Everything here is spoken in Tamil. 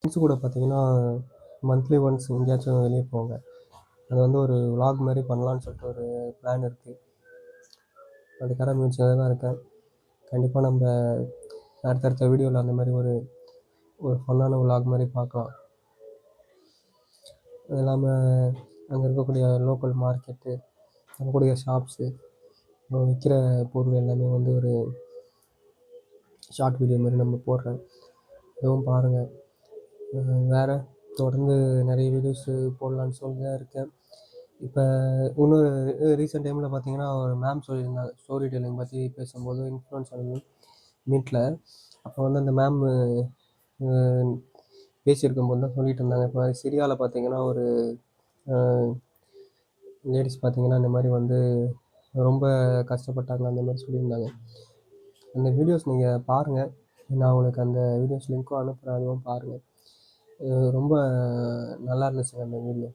ஃப்ரெண்ட்ஸ் கூட பார்த்தீங்கன்னா, மந்த்லி ஒன்ஸ் எங்கேயாச்சும் வெளிய போங்க. அது வந்து ஒரு விளாக் மாரி பண்ணலான்னு சொல்லிட்டு ஒரு பிளான் இருக்கு. அதுக்கான முயற்சியில தான் இருக்கேன். கண்டிப்பா நம்ப அடுத்தடுத்த வீடியோல அந்த மாரி ஒரு ஒரு ஃபன்னான விளாக் மாரி பார்க்கலாம். அது இல்லாம அங்க இருக்கக்கூடிய லோக்கல் மார்க்கெட்டு, அங்க இருக்கக்கூடிய ஷாப்ஸு, அங்க விக்கிற பொருள் எல்லாமே வந்து ஒரு ஷார்ட் வீடியோ மாரி நம்ம போடுறேன். அதுவும் பாருங்க. வேற தொடர்ந்து நெறைய வீடியோஸு போடலான்னு சொல்லி தான் இருக்கேன். இப்ப இன்னொரு ரீசென்ட் டைம்ல பார்த்தீங்கன்னா, ஒரு மேம் சொல்லியிருந்தாங்க. ஸ்டோரி டெல்லிங் பத்தி பேசும்போது இன்ஃப்ளூயன்சர் மீட்ல. அப்போ வந்து அந்த மேம் அ பேசியிருக்கும்போது தான் சொல்லிட்டு இருந்தாங்க. இப்ப சிரியால பார்த்தீங்கன்னா, ஒரு அ லேடீஸ் பார்த்தீங்கன்னா, இந்த மாரி வந்து ரொம்ப கஷ்டப்பட்டாங்க. அந்த மாரி சொல்லியிருந்தாங்க. அந்த வீடியோஸ் நீங்க பாருங்க. நான் உங்களுக்கு அந்த வீடியோஸ் லிங்க்கும் அனுப்புறேன். அதுவும் பாருங்க. ரொம்ப நல்லா இருந்துச்சுங்க அந்த வீடியோ.